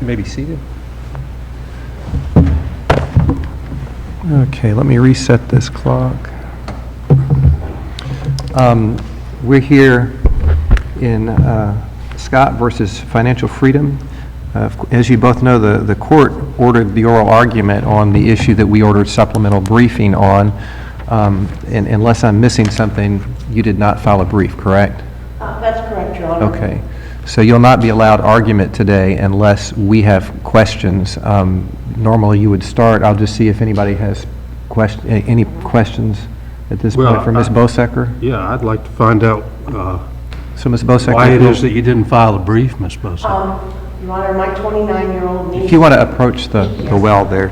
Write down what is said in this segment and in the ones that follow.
You may be seated. Okay, let me reset this clock. We're here in Scott versus Financial Freedom. As you both know, the court ordered the oral argument on the issue that we ordered supplemental briefing on. And unless I'm missing something, you did not file a brief, correct? That's correct, Your Honor. Okay. So you'll not be allowed argument today unless we have questions. Normally you would start. I'll just see if anybody has any questions at this point for Ms. Bosecker. Yeah, I'd like to find out So Ms. Bosecker, why it is that you didn't file a brief, Ms. Bosecker. Your Honor, my 29-year-old niece... if you want to approach the well there.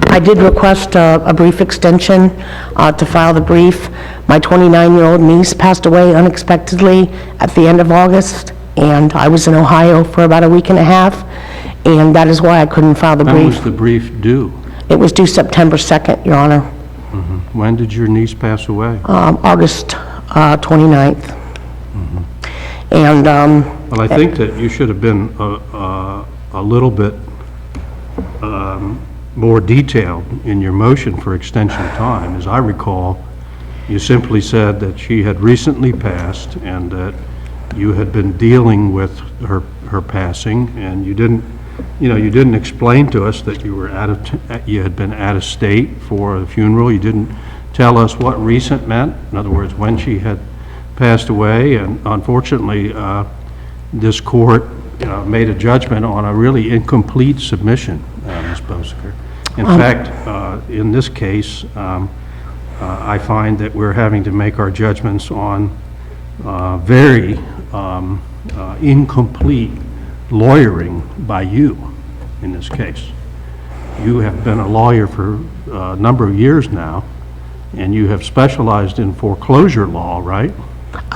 I did request a brief extension to file the brief. My 29-year-old niece passed away unexpectedly at the end of August, and I was in Ohio for about a week and a half, and that is why I couldn't file the brief. When was the brief due? It was due September 2nd, Your Honor. When did your niece pass away? August 29th. And Well, I think that you should have been a little bit more detailed in your motion for extension of time. As I recall, you simply said that she had recently passed and that you had been dealing with her passing, and you didn't explain to us that you had been out of state for the funeral. You didn't tell us what recent meant, in other words, when she had passed away, and unfortunately, this court made a judgment on a really incomplete submission, Ms. Bosecker. In fact, in this case, I find that we're having to make our judgments on very incomplete lawyering by you in this case. You have been a lawyer for a number of years now, and you have specialized in foreclosure law, right?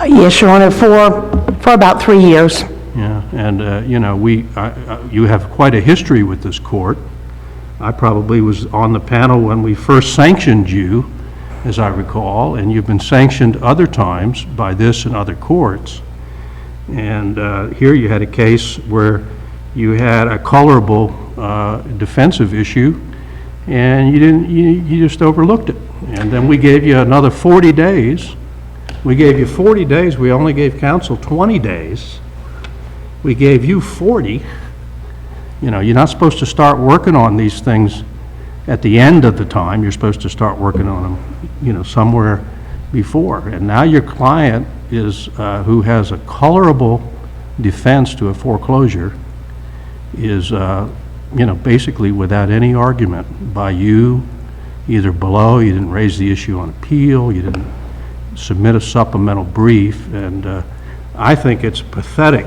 yes, Your Honor, for about 3 years. Yeah, and you have quite a history with this court. I probably was on the panel when we first sanctioned you, as I recall, and you've been sanctioned other times by this and other courts. And here you had a case where you had a colorable defensive issue, and you just overlooked it. And then we gave you another 40 days. We gave you 40 days. We only gave counsel 20 days. We gave you 40. You're not supposed to start working on these things at the end of the time. You're supposed to start working on them, somewhere before. And now your client is, who has a colorable defense to a foreclosure, is, basically without any argument by you, either below, you didn't raise the issue on appeal, you didn't submit a supplemental brief, and I think it's a pathetic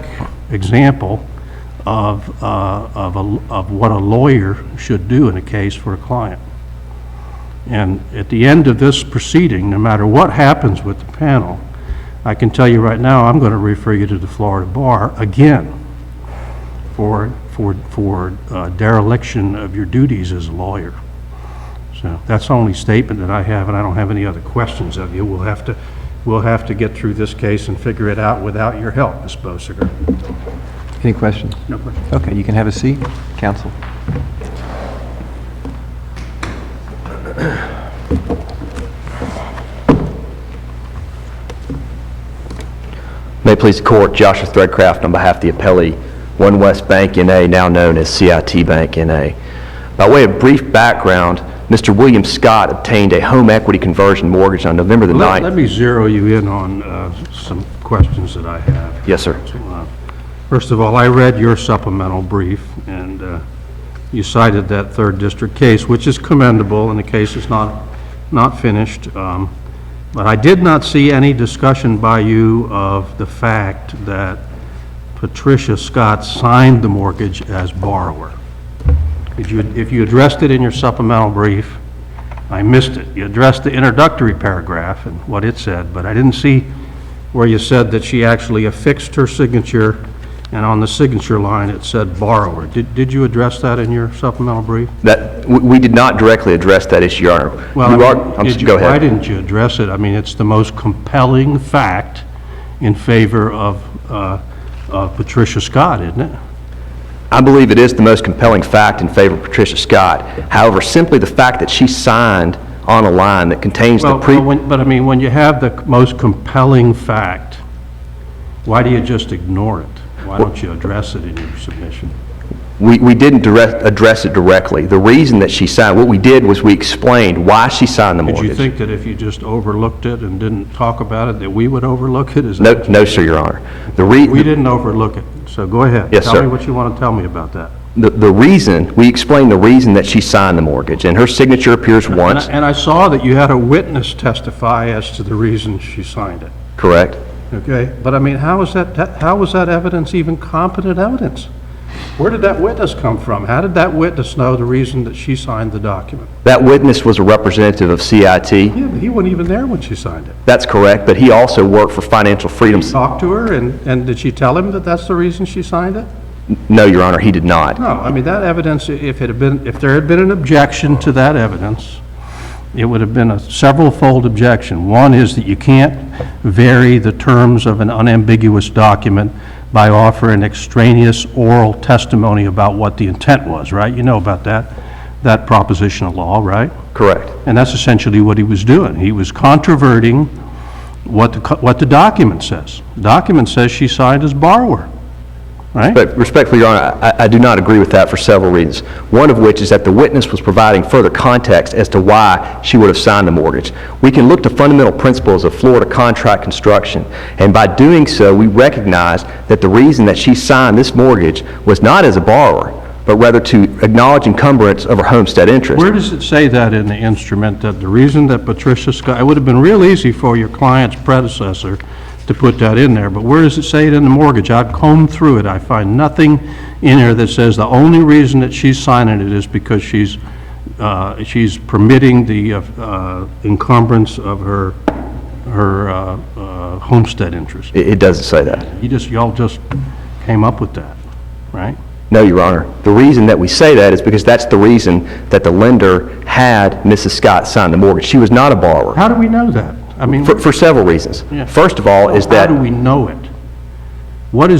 example of what a lawyer should do in a case for a client. And at the end of this proceeding, no matter what happens with the panel, I can tell you right now, I'm going to refer you to the Florida Bar again for dereliction of your duties as a lawyer. So that's the only statement that I have, and I don't have any other questions of you. We'll have to get through this case and figure it out without your help, Ms. Bosecker. Any questions? No questions. Okay, you can have a seat, counsel. May it please the court, Joshua Threadcraft on behalf of the appellee, One West Bank N.A., now known as CIT Bank N.A. By way of brief background, Mr. William Scott obtained a home equity conversion mortgage on November the 9th. Let me zero you in on some questions that I have. Yes, sir. First of all, I read your supplemental brief, and you cited that third district case, which is commendable, and the case is not finished. But I did not see any discussion by you of the fact that Patricia Scott signed the mortgage as borrower. If you addressed it in your supplemental brief, I missed it. You addressed the introductory paragraph and what it said, but I didn't see where you said that she actually affixed her signature, and on the signature line it said borrower. Did you address that in your supplemental brief? We did not directly address that issue, Your Honor. Well, go ahead. Why didn't you address it? I mean, it's the most compelling fact in favor of Patricia Scott, isn't it? I believe it is the most compelling fact in favor of Patricia Scott. However, simply the fact that she signed on a line that contains the But I mean, when you have the most compelling fact, why do you just ignore it? Why don't you address it in your submission? We didn't address it directly. The reason that she signed, what we did was we explained why she signed the mortgage. Did you think that if you just overlooked it and didn't talk about it, that we would overlook it? Is that what you No, sir, Your Honor. We didn't overlook it, so go ahead. Yes, Tell sir. me what you want to tell me about that. The reason, we explained the reason that she signed the mortgage, and her signature appears once, And I saw that you had a witness testify as to the reason she signed it, correct? okay? But I mean, how was that evidence even competent evidence? Where did that witness come from? How did that witness know the reason that she signed the document? That witness was a representative of CIT. Yeah, but he wasn't even there when she signed it. That's correct, but he also worked for Financial Freedom. Talked to her, and did she tell him that that's the reason she signed it? No, Your Honor, he did not. No, I mean, that evidence, if there had been an objection to that evidence, it would have been a several-fold objection. One is that you can't vary the terms of an unambiguous document by offering extraneous oral testimony about what the intent was, right? You know about that proposition of law, right? Correct. And that's essentially what he was doing. He was controverting what the document says. The document says she signed as borrower, right? But respectfully, Your Honor, I do not agree with that for several reasons. One of which is that the witness was providing further context as to why she would have signed the mortgage. We can look to fundamental principles of Florida contract construction, and by doing so, we recognize that the reason that she signed this mortgage was not as a borrower, but rather to acknowledge encumbrance of her homestead interest. Where does it say that in the instrument, that the reason that Patricia Scott, it would have been real easy for your client's predecessor to put that in there, but where does it say it in the mortgage? I've combed through it. I find nothing in there that says the only reason that she's signing it is because she's permitting the encumbrance of her homestead interest. It doesn't say that. Y'all just came up with that, right? No, Your Honor. The reason that we say that is because that's the reason that the lender had Mrs. Scott sign the mortgage. She was not a borrower. How do we know that? I mean, For several reasons. Yeah. First of all is that... how do we know it? What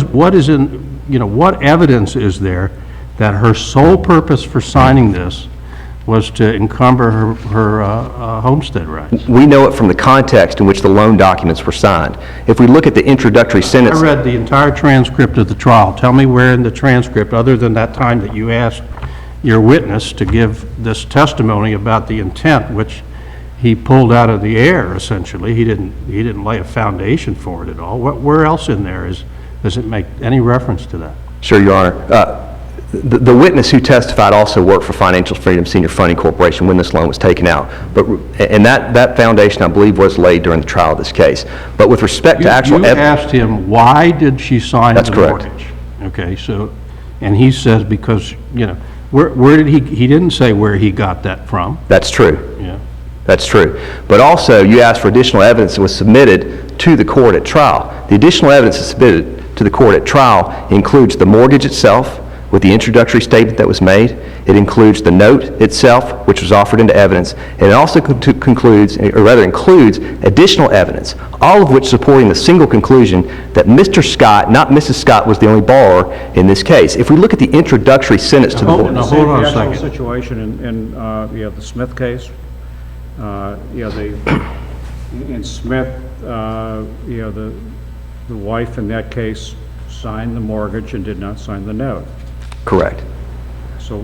evidence is there that her sole purpose for signing this was to encumber her homestead rights? We know it from the context in which the loan documents were signed. If we look at the introductory sentence... I read the entire transcript of the trial. Tell me where in the transcript, other than that time that you asked your witness to give this testimony about the intent, which he pulled out of the air, essentially. He didn't lay a foundation for it at all. Where else in there does it make any reference to that? Sure, Your Honor. The witness who testified also worked for Financial Freedom Senior Funding Corporation when this loan was taken out. And that foundation, I believe, was laid during the trial of this case. But with respect to actual... You asked him, why did she sign the That's correct. mortgage? Okay, so, and he says because, where did he didn't say where he got that from. That's true. Yeah. That's true. But also, you asked for additional evidence that was submitted to the court at trial. The additional evidence that's submitted to the court at trial includes the mortgage itself, with the introductory statement that was made. It includes the note itself, which was offered into evidence, and it also includes additional evidence, all of which supporting the single conclusion that Mr. Scott, not Mrs. Scott, was the only borrower in this case. If we look at the introductory sentence to the Now, mortgage... hold on a The second. actual situation in the Smith case, in Smith, the wife in that case signed the mortgage and did not sign the note. Correct. So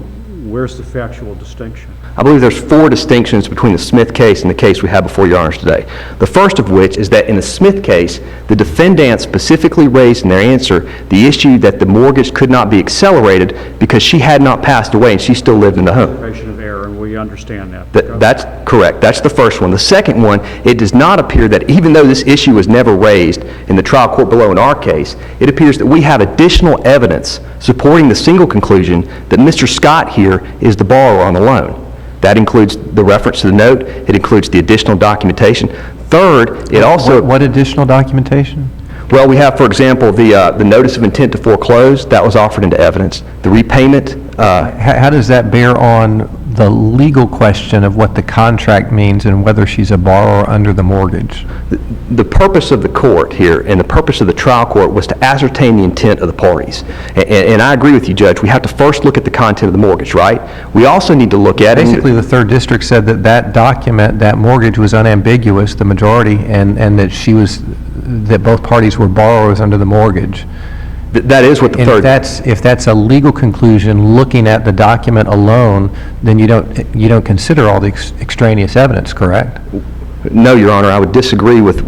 where's the factual distinction? I believe there's 4 distinctions between the Smith case and the case we have before your honors today. The first of which is that in the Smith case, the defendant specifically raised in their answer the issue that the mortgage could not be accelerated because she had not passed away and she still lived in the home. Patient of error, and we understand that. That's correct. That's the first one. The second one, it does not appear that even though this issue was never raised in the trial court below in our case, it appears that we have additional evidence supporting the single conclusion that Mr. Scott here is the borrower on the loan. That includes the reference to the note. It includes the additional documentation. Third, it also... What additional documentation? Well, we have, for example, the notice of intent to foreclose. That was offered into evidence. The repayment... How does that bear on the legal question of what the contract means and whether she's a borrower under the mortgage. The purpose of the court here and the purpose of the trial court was to ascertain the intent of the parties. And I agree with you, Judge. We have to first look at the content of the mortgage, right? We also need to look at Basically, the third district said that that document, that mortgage was unambiguous, the majority, and that both parties were borrowers under the mortgage. That is what the And third... if that's a legal conclusion, looking at the document alone, then you don't consider all the extraneous evidence, correct? No, Your Honor, I would disagree with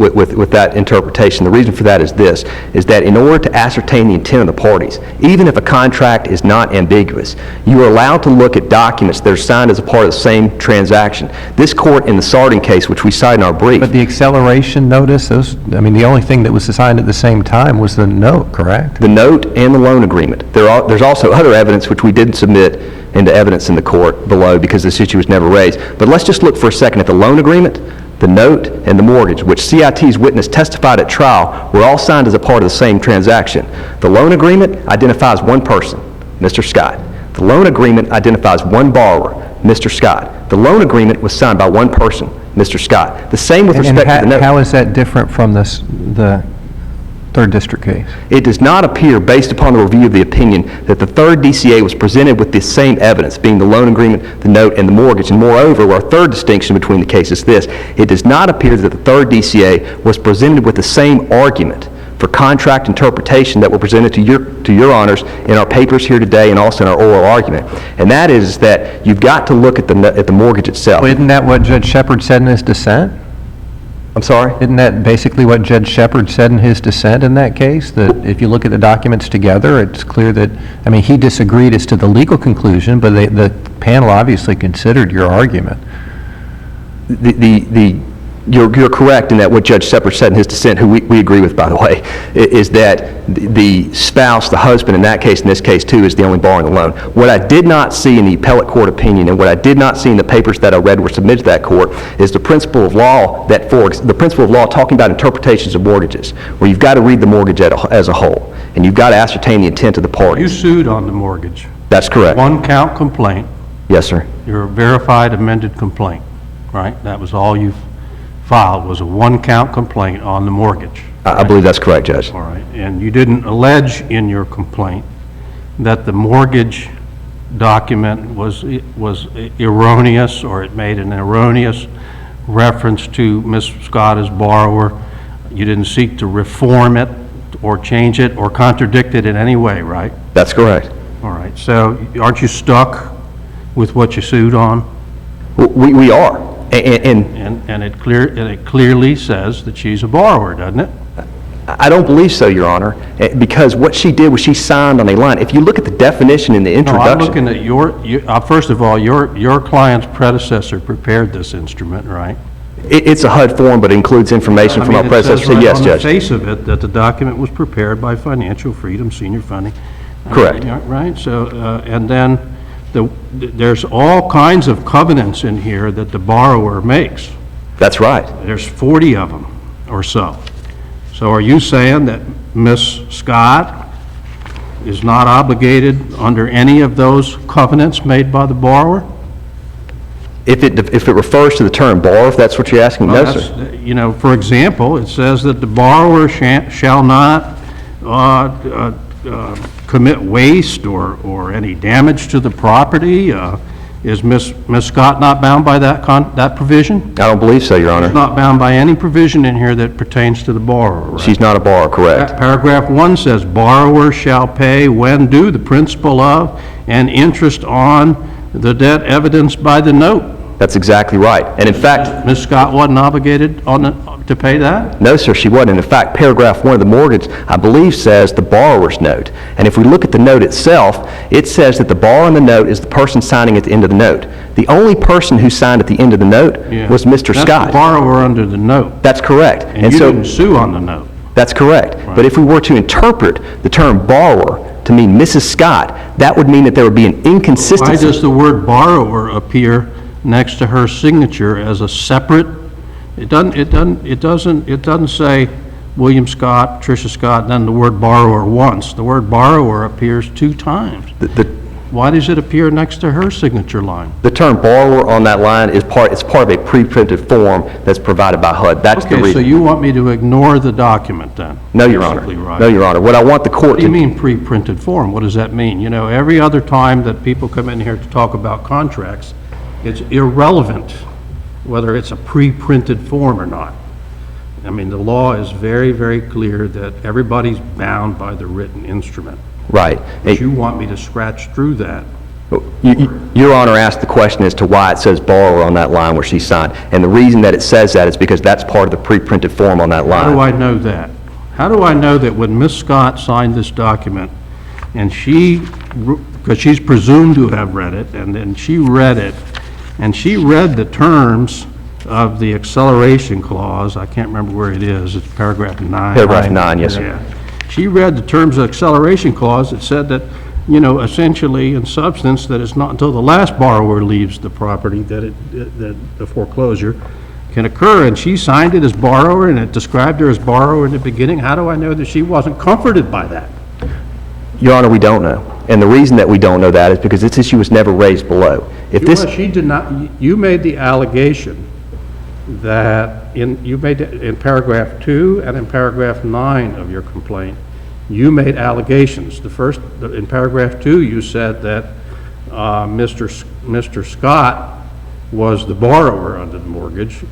that interpretation. The reason for that is this, is that in order to ascertain the intent of the parties, even if a contract is not ambiguous, you are allowed to look at documents that are signed as a part of the same transaction. This court in the Sarding case, which we cite in our brief... But the acceleration notice, the only thing that was signed at the same time was the note, correct? The note and the loan agreement. There's also other evidence which we didn't submit into evidence in the court below because this issue was never raised. But let's just look for a second at the loan agreement, the note, and the mortgage, which CIT's witness testified at trial were all signed as a part of the same transaction. The loan agreement identifies one person, Mr. Scott. The loan agreement identifies one borrower, Mr. Scott. The loan agreement was signed by one person, Mr. Scott. The same with respect to the note. How is that different from the third district case? It does not appear, based upon the review of the opinion, that the third DCA was presented with the same evidence, being the loan agreement, the note, and the mortgage. And moreover, our third distinction between the cases is this: it does not appear that the third DCA was presented with the same argument for contract interpretation that were presented to your honors in our papers here today and also in our oral argument. And that is that you've got to look at the mortgage itself. Well, isn't that what Judge Shepard said in his dissent? I'm sorry? Isn't that basically what Judge Shepard said in his dissent in that case? That if you look at the documents together, it's clear that, he disagreed as to the legal conclusion, but the panel obviously considered your argument. You're correct in that what Judge Shepard said in his dissent, who we agree with, by the way, is that the spouse, the husband in that case, in this case too, is the only borrowing the loan. What I did not see in the appellate court opinion and what I did not see in the papers that I read were submitted to that court is the principle of law talking about interpretations of mortgages, where you've got to read the mortgage as a whole, and you've got to ascertain the intent of the parties. You sued on the mortgage. That's correct. One count complaint. Yes, sir. Your verified amended complaint, right? That was all you filed, was a one-count complaint on the mortgage. I believe that's correct, Judge. All right, and you didn't allege in your complaint that the mortgage document was erroneous, or it made an erroneous reference to Ms. Scott as borrower. You didn't seek to reform it or change it or contradict it in any way, right? That's correct. All right, so aren't you stuck with what you sued on? We are. And it clearly says that she's a borrower, doesn't it? I don't believe so, Your Honor, because what she did was she signed on a line. If you look at the definition in the introduction... No, I'm looking at first of all, your client's predecessor prepared this instrument, right? It's a HUD form, but it includes information from our predecessor. So yes, Judge. It says right on the face of it that the document was prepared by Financial Freedom Senior Funding. Correct. Right, so, and then there's all kinds of covenants in here that the borrower makes. That's right. There's 40 of them or so. So are you saying that Ms. Scott is not obligated under any of those covenants made by the borrower? If it refers to the term borrower, if that's what you're asking, no, sir. For example, it says that the borrower shall not commit waste or any damage to the property. Is Ms. Scott not bound by that provision? I don't believe so, Your Honor. She's not bound by any provision in here that pertains to the borrower, right? She's not a borrower, correct. Paragraph 1 says, borrower shall pay when due the principal of and interest on the debt evidenced by the note. That's exactly right. And in fact... Ms. Scott wasn't obligated to pay that? No, sir, she wasn't. In fact, paragraph 1 of the mortgage, I believe, says the borrower's note. And if we look at the note itself, it says that the borrower on the note is the person signing at the end of the note. The only person who signed at the end of the note was Mr. Scott. That's the borrower under the note. That's correct. And you didn't sue on the note. That's correct. Right. But if we were to interpret the term borrower to mean Mrs. Scott, that would mean that there would be an inconsistency. Why does the word borrower appear next to her signature as a separate? It doesn't say William Scott, Tricia Scott, and then the word borrower once. The word borrower appears 2 times. Why does it appear next to her signature line? The term borrower on that line is part of a pre-printed form that's provided by HUD. That's the Okay, reason. so you want me to ignore the document then? No, Your Honor. Basically, right. No, Your Honor. What I want the court What do you to... mean pre-printed form? What does that mean? You know, every other time that people come in here to talk about contracts, it's irrelevant whether it's a pre-printed form or not. I mean, the law is very, very clear that everybody's bound by the written instrument. Right. But you want me to scratch through that. Your Honor asked the question as to why it says borrower on that line where she signed. And the reason that it says that is because that's part of the pre-printed form on that line. How do I know that? How do I know that when Ms. Scott signed this document, and because she's presumed to have read it, and then she read it, and she read the terms of the acceleration clause, I can't remember where it is, it's paragraph 9. Paragraph 9, yes, sir. Yeah. She read the terms of acceleration clause that said that, you know, essentially, in substance, that it's not until the last borrower leaves the property that the foreclosure can occur, and she signed it as borrower, and it described her as borrower in the beginning. How do I know that she wasn't comforted by that? Your Honor, we don't know. And the reason that we don't know that is because this issue was never raised below. If this... She did not, you made the allegation that in paragraph 2 and in paragraph 9 of your complaint, you made allegations. The first, in paragraph 2, you said that Mr. Scott was the borrower under the mortgage,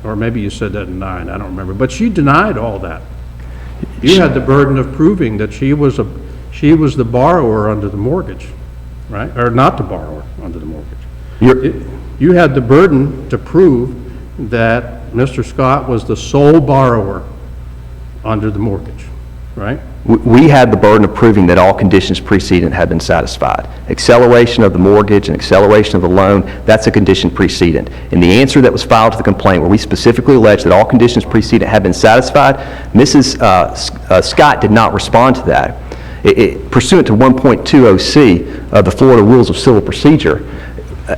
or maybe you said that in 9, I don't remember. But she denied all that. You had the burden of proving that she was the borrower under the mortgage, right? Or not the borrower under the mortgage. You had the burden to prove that Mr. Scott was the sole borrower under the mortgage, right? We had the burden of proving that all conditions precedent had been satisfied. Acceleration of the mortgage and acceleration of the loan, that's a condition precedent. In the answer that was filed to the complaint, where we specifically alleged that all conditions precedent had been satisfied, Mrs. Scott did not respond to that. Pursuant to 1.20C of the Florida Rules of Civil Procedure,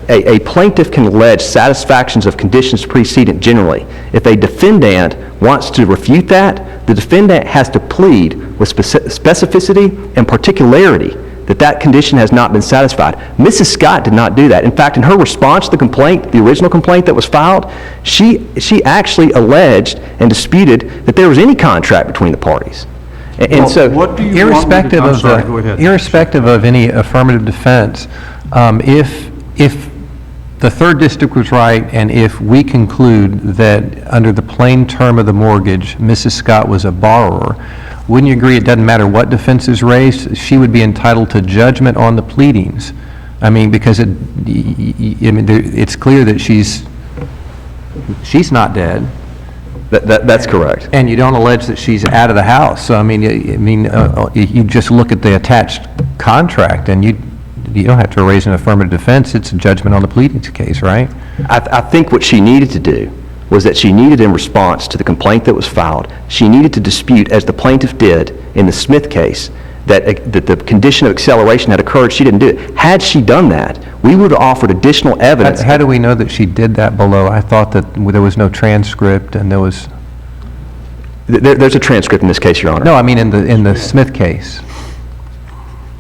a plaintiff can allege satisfactions of conditions precedent generally. If a defendant wants to refute that, the defendant has to plead with specificity and particularity that that condition has not been satisfied. Mrs. Scott did not do that. In fact, in her response to the complaint, the original complaint that was filed, she actually alleged and disputed that there was any contract between the parties. And so, what do you want me to... I'm sorry, go ahead. Irrespective of any affirmative defense, if the third district was right, and if we conclude that under the plain term of the mortgage, Mrs. Scott was a borrower, wouldn't you agree it doesn't matter what defense is raised, she would be entitled to judgment on the pleadings? I mean, because it's clear that she's not dead. that's correct. And you don't allege that she's out of the house. So, I mean, you just look at the attached contract, and you don't have to raise an affirmative defense. It's a judgment on the pleadings case, right? I think what she needed to do was that she needed, in response to the complaint that was filed, she needed to dispute, as the plaintiff did in the Smith case, that the condition of acceleration had occurred. She didn't do it. Had she done that, we would have offered additional evidence. How do we know that she did that below? I thought that there was no transcript, and there was... There's a transcript in this case, Your Honor. No, I mean in the Smith case.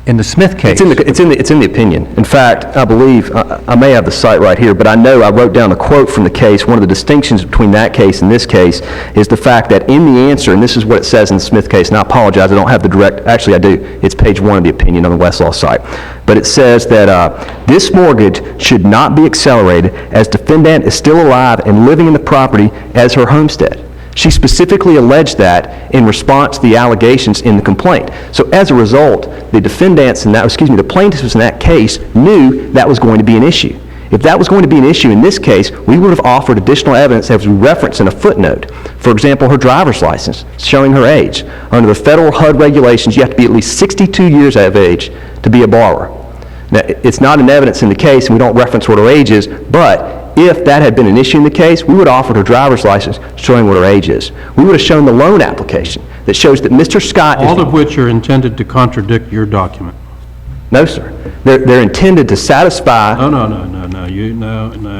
In the Smith case. It's in the opinion. In fact, I believe, I may have the site right here, but I know I wrote down a quote from the case. One of the distinctions between that case and this case is the fact that in the answer, and this is what it says in the Smith case, and I apologize, I don't have the direct, actually I do, it's page 1 of the opinion on the Westlaw site. But it says that this mortgage should not be accelerated as defendant is still alive and living in the property as her homestead. She specifically alleged that in response to the allegations in the complaint. So as a result, the plaintiffs in that case knew that was going to be an issue. If that was going to be an issue in this case, we would have offered additional evidence as we reference in a footnote. For example, her driver's license showing her age. Under the federal HUD regulations, you have to be at least 62 years of age to be a borrower. Now, it's not an evidence in the case, and we don't reference what her age is, but if that had been an issue in the case, we would have offered her driver's license showing what her age is. We would have shown the loan application that shows that Mr. Scott is... All of which are intended to contradict your document. No, sir. They're intended to satisfy... No.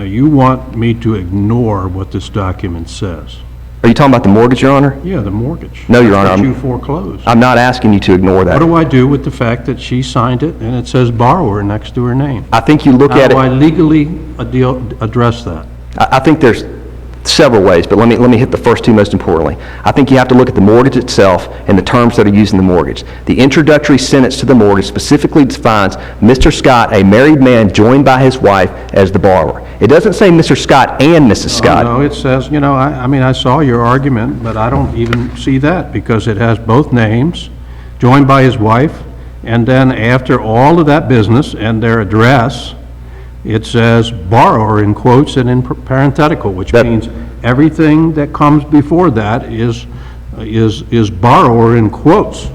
You want me to ignore what this document says. Are you talking about the mortgage, Your Honor? Yeah, the mortgage. No, Your That's Honor, what I'm- you foreclosed. I'm not asking you to ignore What that. do I do with the fact that she signed it and it says borrower next to her name? I think you look How at do I it, legally address that? I think there's several ways, but let me hit the first two most importantly. I think you have to look at the mortgage itself and the terms that are used in the mortgage. The introductory sentence to the mortgage specifically defines Mr. Scott, a married man joined by his wife, as the borrower. It doesn't say Mr. Scott and Mrs. Scott. No, it says, you know, I mean, I saw your argument, but I don't even see that because it has both names, joined by his wife, and then after all of that business and their address, it says borrower in quotes and in parenthetical, which means everything that comes before that is borrower in quotes.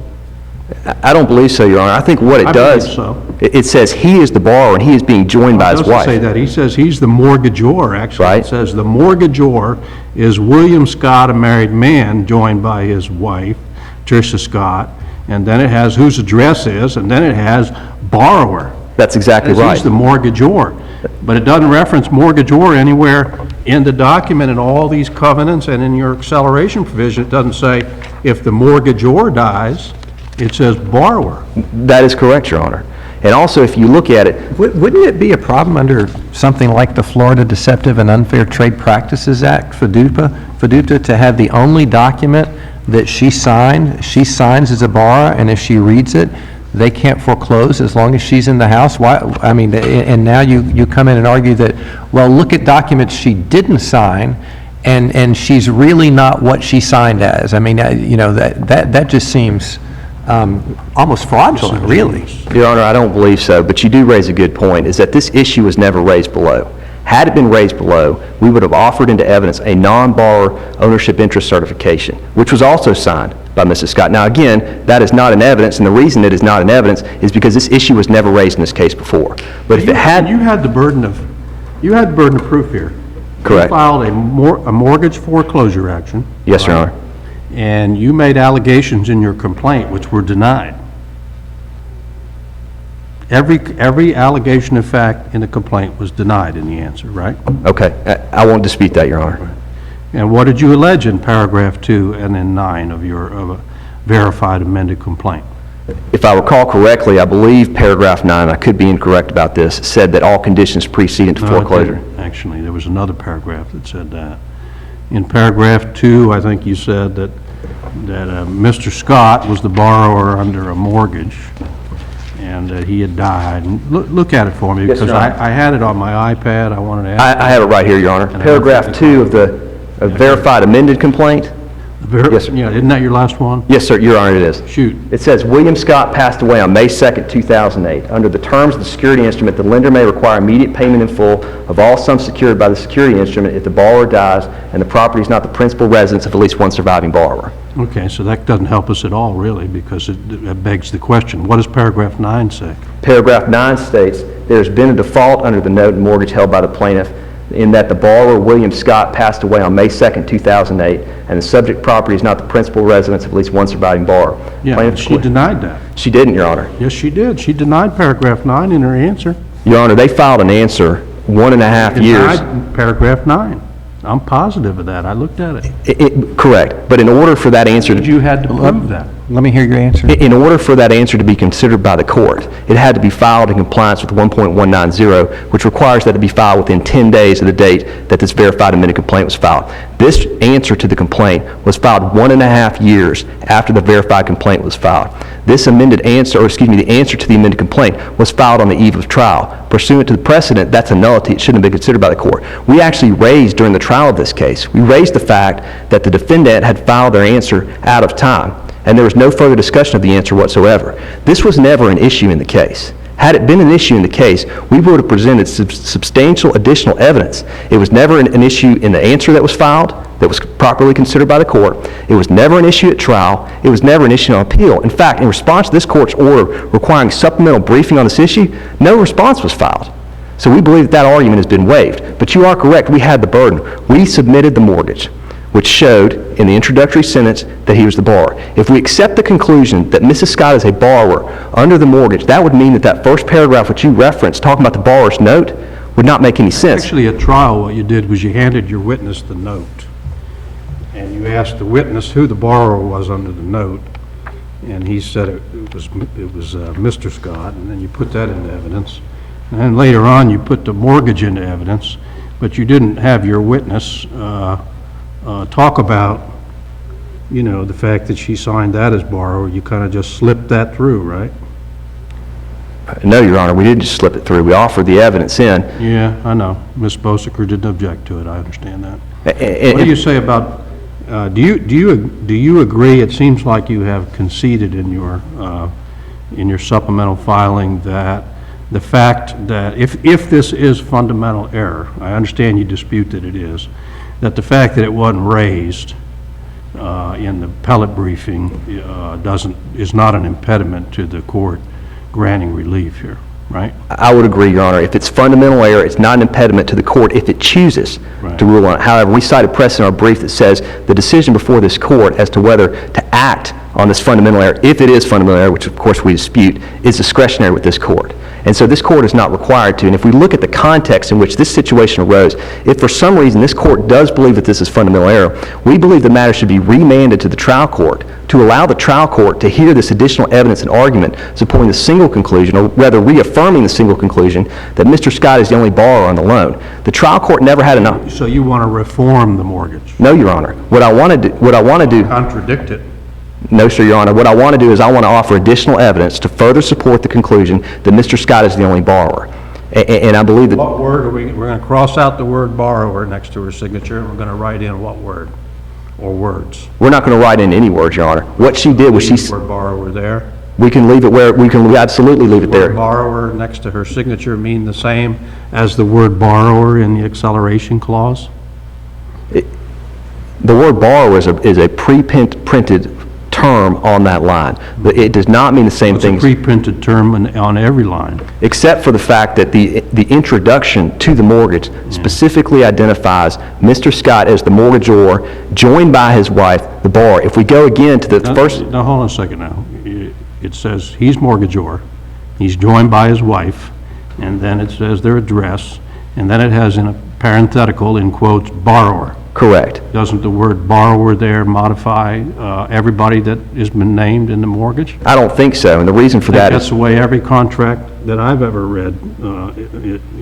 I don't believe so, Your Honor. I think what it I does, believe so. it says he is the borrower and he is being joined by It his doesn't wife. say that. He says he's the mortgagor, actually. Right. It says the mortgagor is William Scott, a married man, joined by his wife, Tricia Scott, and then it has whose address is, and then it has borrower. That's exactly He's right. the mortgagor. But it doesn't reference mortgagor anywhere in the document and all these covenants, and in your acceleration provision, it doesn't say if the mortgagor dies, it says borrower. That is correct, Your Honor. And also, if you look at it, Wouldn't it be a problem under something like the Florida Deceptive and Unfair Trade Practices Act, FDUTA, to have the only document that she signs as a borrower, and if she reads it, they can't foreclose as long as she's in the house? Why, I mean, and now you come in and argue that, well, look at documents she didn't sign, and she's really not what she signed as. I mean, that just seems almost fraudulent, really. Your Honor, I don't believe so, but you do raise a good point, is that this issue was never raised below. Had it been raised below, we would have offered into evidence a non-borrower ownership interest certification, which was also signed by Mrs. Scott. Now, again, that is not in evidence, and the reason it is not in evidence is because this issue was never raised in this case before. But if it had... You had the burden of proof here. Correct. You filed a mortgage foreclosure action. Yes, Your Honor. And you made allegations in your complaint which were denied. Every allegation of fact in the complaint was denied in the answer, right? Okay. I won't dispute that, Your Honor. And what did you allege in paragraph 2 and in 9 of your verified amended complaint? If I recall correctly, I believe paragraph 9, I could be incorrect about this, said that all conditions preceding to No, it foreclosure. didn't, actually. There was another paragraph that said that. In paragraph 2, I think you said that Mr. Scott was the borrower under a mortgage and that he had died. And look at it for me, Yes, because Your Honor. I had it on my iPad. I wanted to ask. I have it right here, Your Honor. And I Paragraph don't think 2 of the verified amended complaint. Yes, sir. Yeah, isn't that your last one? Yes, sir, Your Honor, it is. Shoot. It says, William Scott passed away on May 2nd, 2008. Under the terms of the security instrument, the lender may require immediate payment in full of all sums secured by the security instrument if the borrower dies and the property is not the principal residence of at least one surviving borrower. Okay, so that doesn't help us at all, really, because it begs the question. What does paragraph 9 say? Paragraph 9 states, there has been a default under the note and mortgage held by the plaintiff in that the borrower, William Scott, passed away on May 2nd, 2008, and the subject property is not the principal residence of at least one surviving borrower. Yeah, Plaintiff- she denied that. She didn't, Your Honor. Yes, she did. She denied paragraph 9 in her answer. Your Honor, they filed an answer 1.5 years. Denied paragraph 9. I'm positive of that. I looked at it. Correct. But in order for that answer to... You had to prove that. Let me hear your answer. In order for that answer to be considered by the court, it had to be filed in compliance with 1.190, which requires that it be filed within 10 days of the date that this verified amended complaint was filed. This answer to the complaint was filed 1.5 years after the verified complaint was filed. This amended answer, or excuse me, the answer to the amended complaint was filed on the eve of trial. Pursuant to the precedent, that's a nullity. It shouldn't have been considered by the court. We actually raised during the trial of this case, we raised the fact that the defendant had filed their answer out of time, and there was no further discussion of the answer whatsoever. This was never an issue in the case. Had it been an issue in the case, we would have presented substantial additional evidence. It was never an issue in the answer that was filed, that was properly considered by the court. It was never an issue at trial. It was never an issue on appeal. In fact, in response to this court's order requiring supplemental briefing on this issue, no response was filed. So we believe that that argument has been waived. But you are correct, we had the burden. We submitted the mortgage, which showed in the introductory sentence that he was the borrower. If we accept the conclusion that Mrs. Scott is a borrower under the mortgage, that would mean that that first paragraph which you referenced, talking about the borrower's note, would not make any sense. Actually, at trial, what you did was you handed your witness the note. and you asked the witness who the borrower was under the note, and he said it was Mr. Scott, and then you put that into evidence. And then later on, you put the mortgage into evidence, but you didn't have your witness talk about, you know, the fact that she signed that as borrower. You kind of just slipped that through, right? No, Your Honor, we didn't just slip it through. We offered the evidence in. Yeah, I know. Ms. Bosaker didn't object to it. I understand that. And- What do you say about, do you agree, it seems like you have conceded in your supplemental filing that the fact that if this is fundamental error, I understand you dispute that it is, that the fact that it wasn't raised in the appellate briefing is not an impediment to the court granting relief here, right? I would agree, Your Honor. If it's fundamental error, it's not an impediment to the court if it chooses Right. to rule on it. However, we cited precedent in our brief that says the decision before this court as to whether to act on this fundamental error, if it is fundamental error, which of course we dispute, is discretionary with this court. And so this court is not required to. And if we look at the context in which this situation arose, if for some reason this court does believe that this is fundamental error, we believe the matter should be remanded to the trial court to allow the trial court to hear this additional evidence and argument supporting the single conclusion, or rather reaffirming the single conclusion, that Mr. Scott is the only borrower on the loan. The trial court never had enough. So you want to reform the mortgage? No, Your Honor. What I want to do. Contradict it? No, sir, Your Honor. What I want to do is I want to offer additional evidence to further support the conclusion that Mr. Scott is the only borrower. And I believe that. What word are we're going to cross out the word borrower next to her signature, and we're going to write in what word or words? We're not going to write in any words, Your Honor. What she did was Leave the word borrower there? we can leave it where, we can absolutely leave it Word there. borrower next to her signature mean the same as the word borrower in the acceleration clause? The word borrower is a pre-printed term on that line. But it does not mean the same It's a thing, pre-printed term on every line. except for the fact that the introduction to the mortgage specifically identifies Mr. Scott as the mortgagor, joined by his wife, the borrower. If we go again to the first. Now, hold on a second now. It says he's mortgagor, he's joined by his wife, and then it says their address, and then it has in a parenthetical, in quotes, borrower. Correct. Doesn't the word borrower there modify everybody that has been named in the mortgage? I don't think so, and the reason for that That's is, the way every contract that I've ever read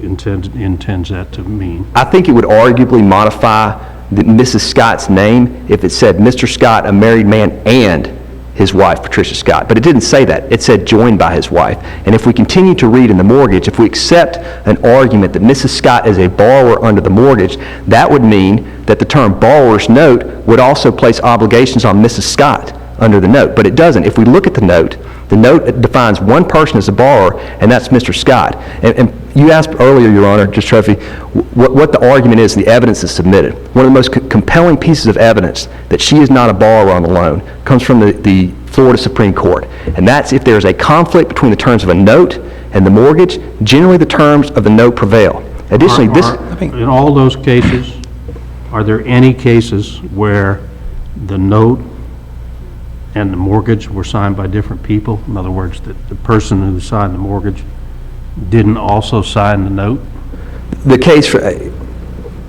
intends that to mean. I think it would arguably modify Mrs. Scott's name if it said Mr. Scott, a married man, and his wife, Patricia Scott. But it didn't say that. It said joined by his wife. And if we continue to read in the mortgage, if we accept an argument that Mrs. Scott is a borrower under the mortgage, that would mean that the term borrower's note would also place obligations on Mrs. Scott under the note. But it doesn't. If we look at the note defines one person as a borrower, and that's Mr. Scott. And you asked earlier, Your Honor, Judge Trophy, what the argument is, the evidence is submitted. One of the most compelling pieces of evidence that she is not a borrower on the loan comes from the Florida Supreme Court. And that's if there is a conflict between the terms of a note and the mortgage, generally the terms of the note prevail. Additionally, In all those cases, are there any cases where the note and the mortgage were signed by different people? In other words, that the person who signed the mortgage didn't also sign the note? the case,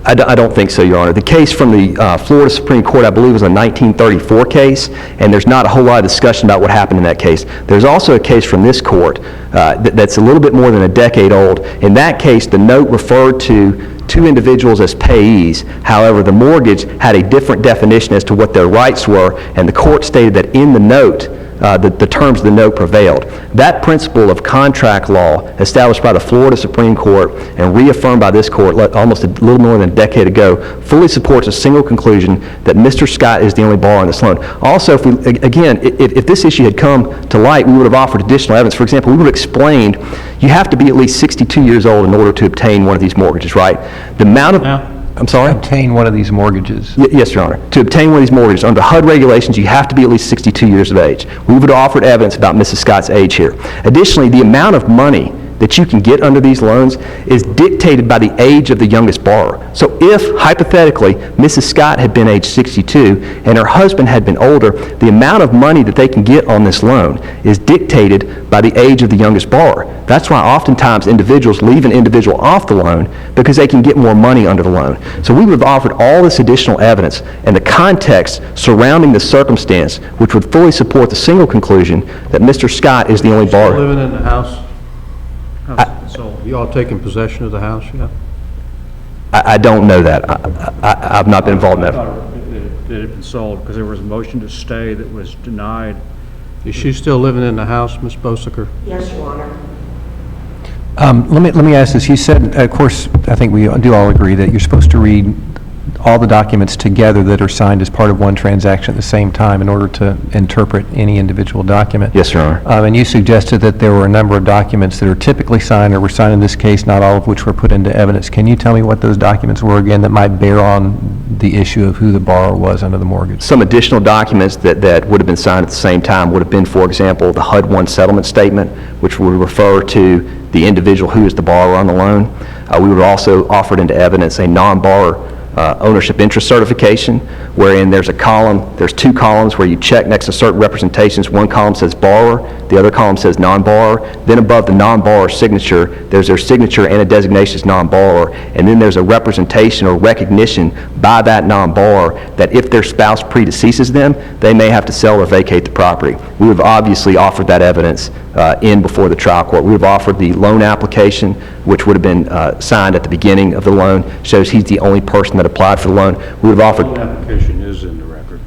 I don't think so, Your Honor. The case from the Florida Supreme Court, I believe, was a 1934 case, and there's not a whole lot of discussion about what happened in that case. There's also a case from this court that's a little bit more than a decade old. In that case, the note referred to two individuals as payees. However, the mortgage had a different definition as to what their rights were, and the court stated that in the note, the terms of the note prevailed. That principle of contract law, established by the Florida Supreme Court and reaffirmed by this court almost a little more than a decade ago, fully supports a single conclusion that Mr. Scott is the only borrower on this loan. Also, if this issue had come to light, we would have offered additional evidence. For example, we would have explained you have to be at least 62 years old in order to obtain one of these mortgages, right? The amount of... Yeah. I'm sorry? Obtain one of these mortgages. Yes, Your Honor. To obtain one of these mortgages, under HUD regulations, you have to be at least 62 years of age. We would have offered evidence about Mrs. Scott's age here. Additionally, the amount of money that you can get under these loans is dictated by the age of the youngest borrower. So if, hypothetically, Mrs. Scott had been age 62 and her husband had been older, the amount of money that they can get on this loan is dictated by the age of the youngest borrower. That's why oftentimes individuals leave an individual off the loan because they can get more money under the loan. So we would have offered all this additional evidence and the context surrounding the circumstance, which would fully support the single conclusion that Mr. Scott is the only Still borrower. living in the house? So, You all taking possession of the house yet? I don't know that. I've not been involved in I that. thought it had been sold because there was a motion to stay that was denied. Is she still living in the house, Ms. Bosaker? Yes, Your Honor. Let me ask this. You said, of course, I think we do all agree that you're supposed to read all the documents together that are signed as part of one transaction at the same time in order to interpret any individual document. Yes, Your Honor. And you suggested that there were a number of documents that are typically signed or were signed in this case, not all of which were put into evidence. Can you tell me what those documents were again that might bear on the issue of who the borrower was under the mortgage? Some additional documents that would have been signed at the same time would have been, for example, the HUD-1 settlement statement, which would refer to the individual who is the borrower on the loan. We would have also offered into evidence a non-borrower ownership interest certification, wherein there's two columns where you check next to certain representations. One column says borrower, the other column says non-borrower. Then above the non-borrower signature, there's their signature and a designation as non-borrower. And then there's a representation or recognition by that non-borrower that if their spouse predeceases them, they may have to sell or vacate the property. We would have obviously offered that evidence in before the trial court. We would have offered the loan application, which would have been signed at the beginning of the loan, shows he's the only person that applied for the loan. We would have offered... The application is in the record.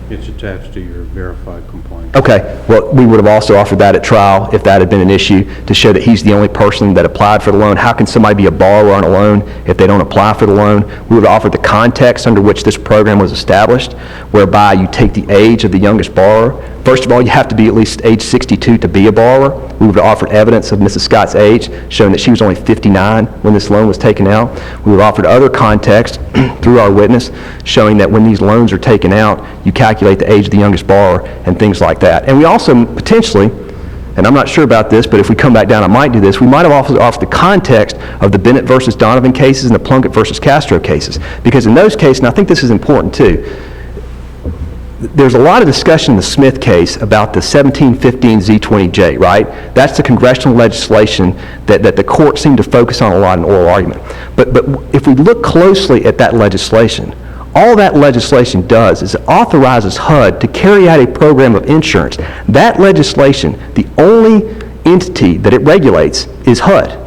It's attached to your verified complaint. Okay, well, we would have also offered that at trial if that had been an issue to show that he's the only person that applied for the loan. How can somebody be a borrower on a loan if they don't apply for the loan? We would have offered the context under which this program was established, whereby you take the age of the youngest borrower. First of all, you have to be at least age 62 to be a borrower. We would have offered evidence of Mrs. Scott's age, showing that she was only 59 when this loan was taken out. We would have offered other context through our witness, showing that when these loans are taken out, you calculate the age of the youngest borrower and things like that. And we also potentially, and I'm not sure about this, but if we come back down, I might do this, we might have also offered the context of the Bennett versus Donovan cases and the Plunkett versus Castro cases. Because in those cases, and I think this is important too, there's a lot of discussion in the Smith case about the 1715 Z20J, right? That's the congressional legislation that the court seemed to focus on a lot in oral argument. But if we look closely at that legislation, all that legislation does is it authorizes HUD to carry out a program of insurance. That legislation, the only entity that it regulates is HUD.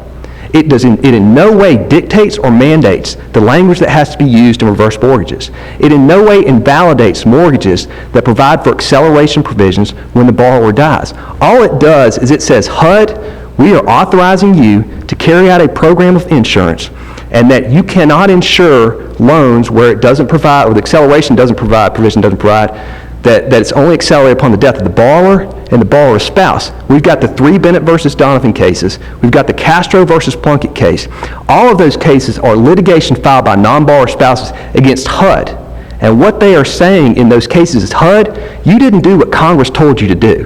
It in no way dictates or mandates the language that has to be used in reverse mortgages. It in no way invalidates mortgages that provide for acceleration provisions when the borrower dies. All it does is it says, HUD, we are authorizing you to carry out a program of insurance, and that you cannot insure loans where it doesn't provide, or the acceleration doesn't provide, provision doesn't provide, that it's only accelerated upon the death of the borrower and the borrower's spouse. We've got the 3 Bennett versus Donovan cases. We've got the Castro versus Plunkett case. All of those cases are litigation filed by non-borrower spouses against HUD. And what they are saying in those cases is, HUD, you didn't do what Congress told you to do.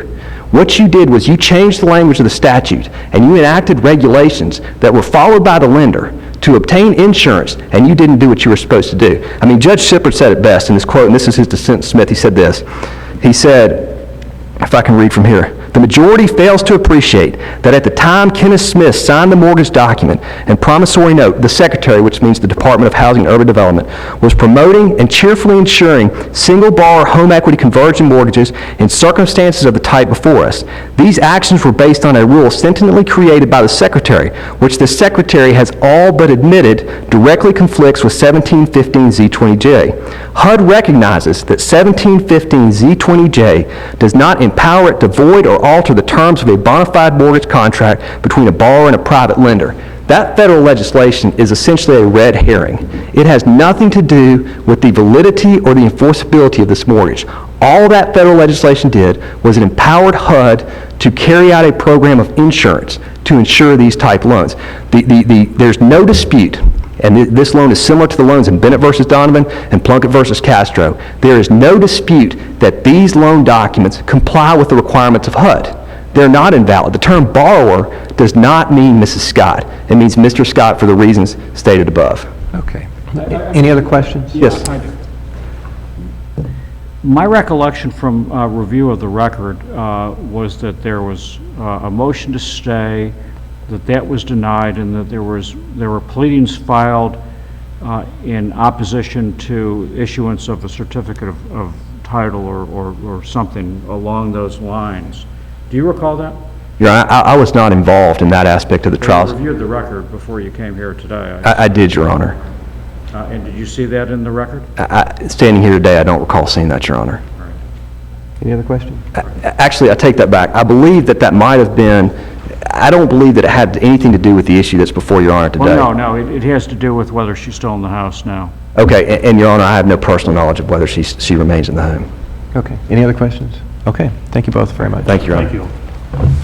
What you did was you changed the language of the statute and you enacted regulations that were followed by the lender to obtain insurance, and you didn't do what you were supposed to do. I mean, Judge Shipard said it best in this quote, and this is his dissent, Smith. He said this. He said, if I can read from here, the majority fails to appreciate that at the time Kenneth Smith signed the mortgage document and promissory note, the Secretary, which means the Department of Housing and Urban Development, was promoting and cheerfully insuring single borrower home equity conversion mortgages in circumstances of the type before us. These actions were based on a rule sentiently created by the Secretary, which the Secretary has all but admitted directly conflicts with 1715 Z20J. HUD recognizes that 1715 Z20J does not empower it to void or alter the terms of a bona fide mortgage contract between a borrower and a private lender. That federal legislation is essentially a red herring. It has nothing to do with the validity or the enforceability of this mortgage. All that federal legislation did was it empowered HUD to carry out a program of insurance to insure these type loans. There's no dispute, and this loan is similar to the loans in Bennett versus Donovan and Plunkett versus Castro. There is no dispute that these loan documents comply with the requirements of HUD. they're not invalid. The term borrower does not mean Mrs. Scott. It means Mr. Scott for the reasons stated above. Okay. Any other questions? Yes. My recollection from review of the record was that there was a motion to stay, that was denied, and that there were pleadings filed in opposition to issuance of a certificate of title or something along those lines. Do you recall that? Your Honor, I was not involved in that aspect of the You trial. reviewed the record before you came here today. I did, Your Honor. And did you see that in the record? Standing here today, I don't recall seeing that, Your Honor. Any other questions? Actually, I take that back. I believe that might have been, I don't believe that it had anything to do with the issue that's before Your Honor today. Well, no, it has to do with whether she's still in the house now. Okay, and Your Honor, I have no personal knowledge of whether she remains in the home. Okay. Any other questions? Okay. Thank you both very much. Thank you, Your Honor. Thank you.